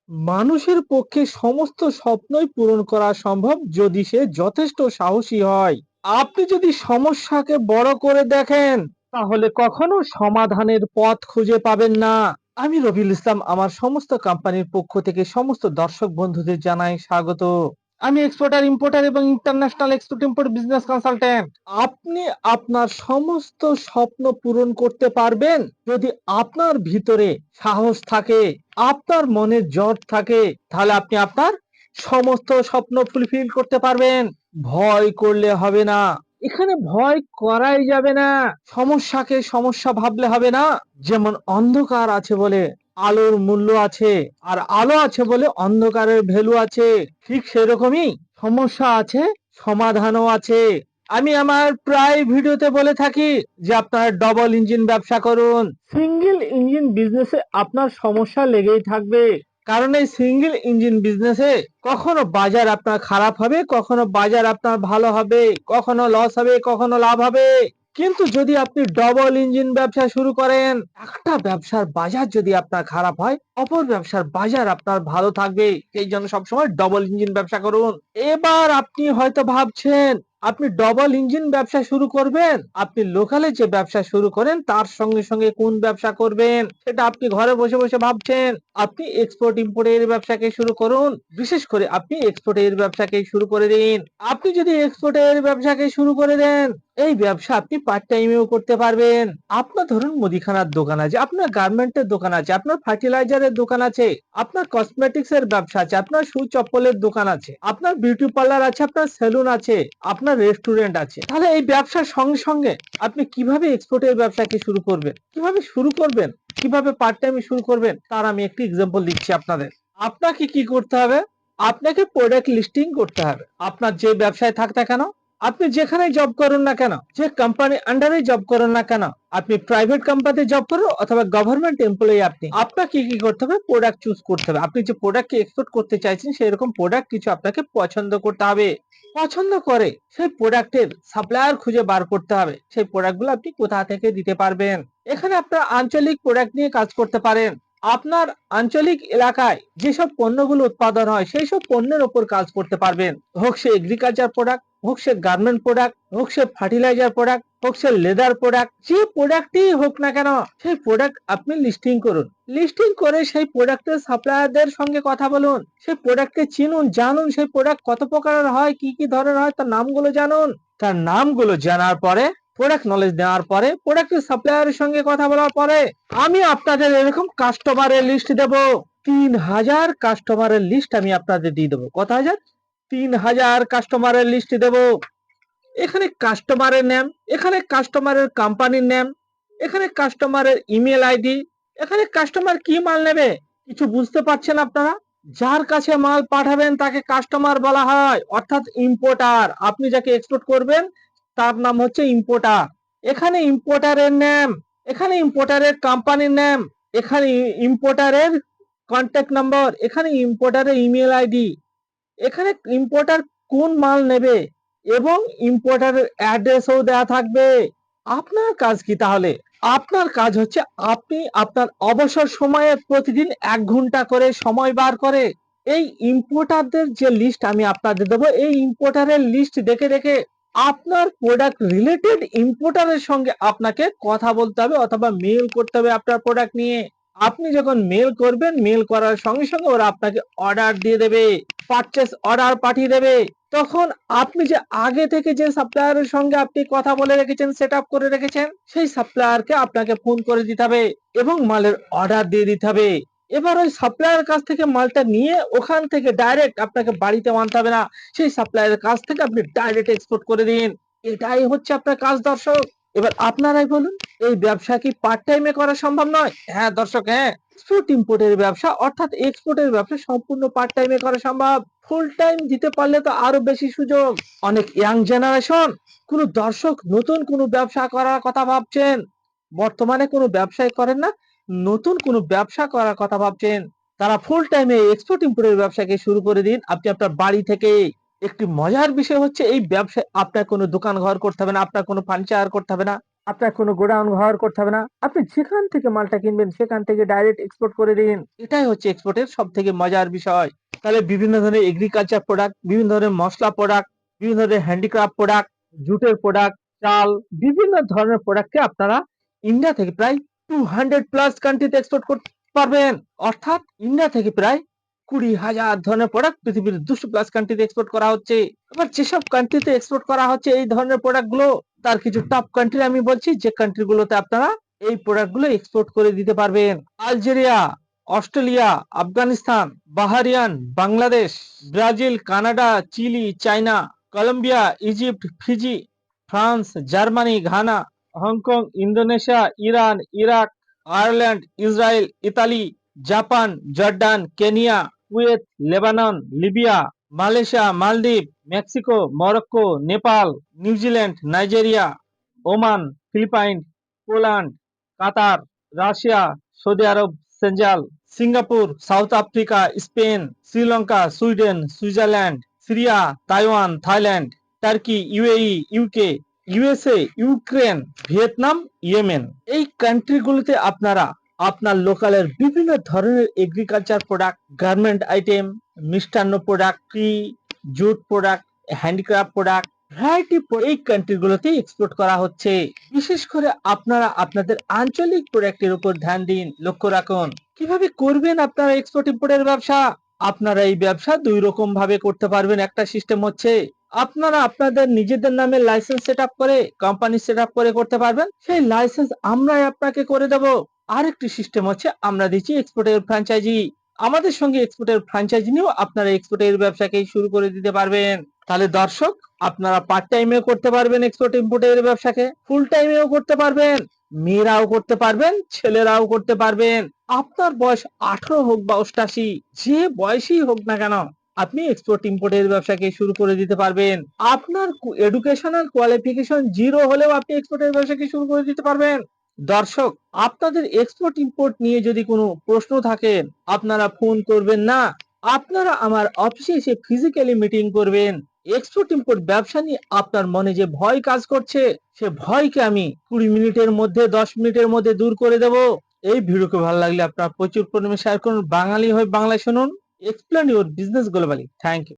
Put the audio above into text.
মানুষের পক্ষে সমস্ত স্বপ্নই পূরণ করা সম্ভব যদি সে যথেষ্ট সাহসী হয়। আপনি যদি সমস্যাকে বড় করে দেখেন তাহলে কখনো সমাধানের পথ খুঁজে পাবেন না। আমি রবিউল ইসলাম আমার সমস্ত কোম্পানির পক্ষ থেকে সমস্ত দর্শক বন্ধুদের জানাই স্বাগত। আমি এক্সপোর্টার ইম্পোর্টার এবং international export import business consultant. আপনি আপনার সমস্ত স্বপ্ন পূরণ করতে পারবেন যদি আপনার ভিতরে সাহস থাকে, আপনার মনে জোর থাকে, তাহলে আপনি আপনার সমস্ত স্বপ্ন ফুলফিল করতে পারবেন। ভয় করলে হবে না, এখানে ভয় করাই যাবে না। সমস্যাকে সমস্যা ভাবলে হবে না। যেমন অন্ধকার আছে বলে আলোর মূল্য আছে, আর আলো আছে বলে অন্ধকারের ভ্যালু আছে, ঠিক সেরকমই সমস্যা আছে, সমাধানও আছে। আমি আমার প্রায় ভিডিওতে বলে থাকি যে আপনার ডবল ইঞ্জিন ব্যবসা করুন। সিঙ্গেল ইঞ্জিন বিজনেসে আপনার সমস্যা লেগেই থাকবে, কারণ এই সিঙ্গেল ইঞ্জিন বিজনেসে কখনো বাজার আপনার খারাপ হবে, কখনো বাজার আপনার ভালো হবে, কখনো লস হবে, কখনো লাভ হবে। কিন্তু যদি আপনি ডবল ইঞ্জিন ব্যবসা শুরু করেন, একটা ব্যবসার বাজার যদি আপনার খারাপ হয়, অপর ব্যবসার বাজার আপনার ভালো থাকবে। এই জন্য সবসময় ডবল ইঞ্জিন ব্যবসা করুন। এবার আপনি হয়তো ভাবছেন আপনি ডবল ইঞ্জিন ব্যবসা শুরু করবেন, আপনি লোকালে যে ব্যবসা শুরু করেন তার সঙ্গে সঙ্গে কোন ব্যবসা করবেন সেটা আপনি ঘরে বসে বসে ভাবছেন। আপনি এক্সপোর্ট ইম্পোর্টের ব্যবসাকে শুরু করুন, বিশেষ করে আপনি এক্সপোর্টের ব্যবসাকে শুরু করে দিন। আপনি যদি এক্সপোর্টের ব্যবসাকে শুরু করে দেন, এই ব্যবসা আপনি পার্ট টাইমেও করতে পারবেন। আপনার ধরুন মুদিখানার দোকান আছে, আপনার গার্মেন্টের দোকান আছে, আপনার ফার্টিলাইজারের দোকান আছে, আপনার কসমেটিক্স এর ব্যবসা আছে, আপনার শু চপ্পলের দোকান আছে, আপনার বিউটি পার্লার আছে, আপনার সেলুন আছে, আপনার রেস্টুরেন্ট আছে। তাহলে এই ব্যবসার সঙ্গে সঙ্গে আপনি কিভাবে এক্সপোর্টের ব্যবসাকে শুরু করবেন, কিভাবে শুরু করবেন, কিভাবে পার্ট টাইমে শুরু করবেন, তার আমি একটি এক্সাম্পল দিচ্ছি আপনাদের। আপনাকে কি করতে হবে? আপনাকে প্রোডাক্ট লিস্টিং করতে হবে। আপনার যে ব্যবসায় থাকতে কেন, আপনি যেখানে জব করুন না কেন, যে কোম্পানি আন্ডারে জব করুন না কেন, আপনি প্রাইভেট কোম্পানিতে জব করুন অথবা গভর্নমেন্ট এমপ্লয়ি, আপনি আপনাকে কি করতে হবে? প্রোডাক্ট চুজ করতে হবে। আপনি যে প্রোডাক্টকে এক্সপোর্ট করতে চাইছেন সেরকম প্রোডাক্ট কিছু আপনাকে পছন্দ করতে হবে। পছন্দ করে সেই প্রোডাক্টের সাপ্লায়ার খুঁজে বার করতে হবে। সেই প্রোডাক্টগুলো আপনি কোথা থেকে দিতে পারবেন। এখানে আপনার আঞ্চলিক প্রোডাক্ট নিয়ে কাজ করতে পারেন। আপনার আঞ্চলিক এলাকায় যেসব পণ্যগুলো উৎপাদন হয় সেই সব পণ্যের উপর কাজ করতে পারবেন। হোক সে এগ্রিকালচার প্রোডাক্ট, হোক সে গার্মেন্ট প্রোডাক্ট, হোক সে ফার্টিলাইজার প্রোডাক্ট, হোক সে লেদার প্রোডাক্ট, যে প্রোডাক্টই হোক না কেন সেই প্রোডাক্ট আপনি লিস্টিং করুন। লিস্টিং করে সেই প্রোডাক্টের সাপ্লায়ারদের সঙ্গে কথা বলুন, সেই প্রোডাক্টকে চিনুন, জানুন সেই প্রোডাক্ট কত প্রকারের হয়, কি কি ধরনের হয় তার নামগুলো জানুন। তার নামগুলো জানার পরে, প্রোডাক্ট নলেজ দেওয়ার পরে, প্রোডাক্টের সাপ্লায়ারের সঙ্গে কথা বলার পরে আমি আপনাদের এরকম কাস্টমারের লিস্ট দেব। ৩,০০০ কাস্টমারের লিস্ট আমি আপনাদের দিয়ে দেবো। কত হাজার? ৩,০০০ কাস্টমারের লিস্ট দেব। এখানে কাস্টমারের নাম, এখানে কাস্টমারের কোম্পানির নাম, এখানে কাস্টমারের ইমেল আইডি, এখানে কাস্টমার কি মাল নেবে কিছু বুঝতে পারছেন আপনারা? যার কাছে মাল পাঠাবেন তাকে কাস্টমার বলা হয়, অর্থাৎ ইম্পোর্টার। আপনি যাকে এক্সপোর্ট করবেন তার নাম হচ্ছে ইম্পোর্টার। এখানে ইম্পোর্টারের নাম, এখানে ইম্পোর্টারের কোম্পানির নাম, এখানে ইম্পোর্টারের কন্ট্যাক্ট নম্বর, এখানে ইম্পোর্টারের ইমেল আইডি, এখানে ইম্পোর্টার কোন মাল নেবে এবং ইম্পোর্টারের অ্যাড্রেসও দেওয়া থাকবে। আপনার কাজ কি তাহলে? আপনার কাজ হচ্ছে আপনি আপনার অবসর সময়ে প্রতিদিন ১ ঘন্টা করে সময় বার করে এই ইম্পোর্টারদের যে লিস্ট আমি আপনাদের দেবো, এই ইম্পোর্টারের লিস্ট দেখে দেখে আপনার প্রোডাক্ট রিলেটেড ইম্পোর্টারের সঙ্গে আপনাকে কথা বলতে হবে অথবা মেল করতে হবে আপনার প্রোডাক্ট নিয়ে। আপনি যখন মেল করবেন, মেল করার সঙ্গে সঙ্গে ওরা আপনাকে অর্ডার দিয়ে দেবে, পারচেজ অর্ডার পাঠিয়ে দেবে। তখন আপনি যে আগে থেকে যে সাপ্লায়ারের সঙ্গে আপনি কথা বলে রেখেছেন, সেট আপ করে রেখেছেন, সেই সাপ্লায়ারকে আপনাকে ফোন করে দিতে হবে এবং মালের অর্ডার দিয়ে দিতে হবে। এবার ওই সাপ্লায়ারের কাছ থেকে মালটা নিয়ে ওখান থেকে ডাইরেক্ট আপনাকে বাড়িতে আনতে হবে না, সেই সাপ্লায়ারের কাছ থেকে আপনি ডাইরেক্ট এক্সপোর্ট করে দিন। এটাই হচ্ছে আপনার কাজ দর্শক। এবার আপনারাই বলুন, এই ব্যবসা কি পার্ট টাইমে করা সম্ভব নয়? হ্যাঁ দর্শক, হ্যাঁ। এক্সপোর্ট ইম্পোর্টের ব্যবসা অর্থাৎ এক্সপোর্টের ব্যবসা সম্পূর্ণ পার্ট টাইমে করা সম্ভব। ফুল টাইম দিতে পারলে তো আরো বেশি সুযোগ। অনেক ইয়াং জেনারেশন, কোন দর্শক নতুন কোন ব্যবসা করার কথা ভাবছেন, বর্তমানে কোনো ব্যবসায় করেন না, নতুন কোনো ব্যবসা করার কথা ভাবছেন, তারা ফুল টাইমে এক্সপোর্ট ইম্পোর্টের ব্যবসাকে শুরু করে দিন আপনি আপনার বাড়ি থেকে। একটি মজার বিষয় হচ্ছে এই ব্যবসায় আপনার কোনো দোকান ঘর করতে হবে না, আপনার কোনো ফার্নিচার করতে হবে না, আপনার কোনো গোডাউন ব্যবহার করতে হবে না। আপনি যেখান থেকে মালটা কিনবেন সেখান থেকে ডাইরেক্ট এক্সপোর্ট করে দিন। এটাই হচ্ছে এক্সপোর্টের সবথেকে মজার বিষয়। তাহলে বিভিন্ন ধরনের এগ্রিকালচার প্রোডাক্ট, বিভিন্ন ধরনের মসলা প্রোডাক্ট, বিভিন্ন ধরনের হ্যান্ডিক্রাফট প্রোডাক্ট, জুটের প্রোডাক্ট, চাল, বিভিন্ন ধরনের প্রোডাক্টকে আপনারা ইন্ডিয়া থেকে প্রায় 200 প্লাস কান্ট্রিতে এক্সপোর্ট করতে পারবেন। অর্থাৎ ইন্ডিয়া থেকে প্রায় 20,000 ধরনের প্রোডাক্ট পৃথিবীর 200 প্লাস কান্ট্রিতে এক্সপোর্ট করা হচ্ছে। এবার যেসব কান্ট্রিতে এক্সপোর্ট করা হচ্ছে এই ধরনের প্রোডাক্ট গুলো, তার কিছু টপ কান্ট্রি আমি বলছি যে কান্ট্রি গুলোতে আপনারা এই প্রোডাক্ট গুলো এক্সপোর্ট করে দিতে পারবেন। Algeria, Australia, Afghanistan, Bahrain, Bangladesh, Brazil, Canada, Chile, China, Colombia, Egypt, Fiji, France, Germany, Ghana, Hong Kong, Indonesia, Iran, Iraq, Ireland, Israel, Italy, Japan, Jordan, Kenya, Kuwait, Lebanon, Libya, Malaysia, Maldives, Mexico, Morocco, Nepal, New Zealand, Nigeria, Oman, Philippines, Poland, Qatar, Russia, Saudi Arabia, Senegal, Singapore, South Africa, Spain, Sri Lanka, Sweden, Switzerland, Syria, Taiwan, Thailand, Turkey, UAE, UK, USA, Ukraine, Vietnam, Yemen. এই কান্ট্রিগুলোতে আপনারা আপনার লোকালের বিভিন্ন ধরনের agriculture product, garment item, মিষ্টান্ন product, tea, jute product, handicraft product, variety এই কান্ট্রিগুলোতে এক্সপোর্ট করা হচ্ছে। বিশেষ করে আপনারা আপনাদের আঞ্চলিক প্রোডাক্টের উপর ধ্যান দিন, লক্ষ্য রাখুন। কিভাবে করবেন আপনারা এক্সপোর্ট ইম্পোর্টের ব্যবসা? আপনারা এই ব্যবসা দুই রকম ভাবে করতে পারবেন। একটা সিস্টেম হচ্ছে আপনারা আপনাদের নিজেদের নামে লাইসেন্স সেট আপ করে, কোম্পানি সেট আপ করে করতে পারবেন। সেই লাইসেন্স আমরাই আপনাকে করে দেব। আরেকটি সিস্টেম হচ্ছে আমরা দিচ্ছি এক্সপোর্টের ফ্র্যাঞ্চাইজি। আমাদের সঙ্গে এক্সপোর্টের ফ্র্যাঞ্চাইজি নিয়েও আপনারা এক্সপোর্টের ব্যবসাকে শুরু করে দিতে পারবেন। তাহলে দর্শক, আপনারা পার্ট টাইমেও করতে পারবেন এক্সপোর্ট ইম্পোর্টের ব্যবসাকে, ফুল টাইমেও করতে পারবেন, মেয়েরাও করতে পারবেন, ছেলেরাও করতে পারবেন। আপনার বয়স 18 হোক বা 88, যে বয়সই হোক না কেন, আপনি এক্সপোর্ট ইম্পোর্টের ব্যবসাকে শুরু করে দিতে পারবেন। আপনার এডুকেশনাল কোয়ালিফিকেশন জিরো হলেও আপনি এক্সপোর্টের ব্যবসাকে শুরু করে দিতে পারবেন। দর্শক, আপনাদের এক্সপোর্ট ইম্পোর্ট নিয়ে যদি কোনো প্রশ্ন থাকে আপনারা ফোন করবেন না, আপনারা আমার অফিসে এসে ফিজিক্যালি মিটিং করবেন। এক্সপোর্ট ইম্পোর্ট ব্যবসা নিয়ে আপনার মনে যে ভয় কাজ করছে, সে ভয়কে আমি 20 মিনিটের মধ্যে, 10 মিনিটের মধ্যে দূর করে দেব। এই ভিডিওকে ভালো লাগলে আপনারা প্রচুর পরিমাণে শেয়ার করুন। বাঙালি হয়ে বাংলায় শুনুন। Explain your business globally. Thank you.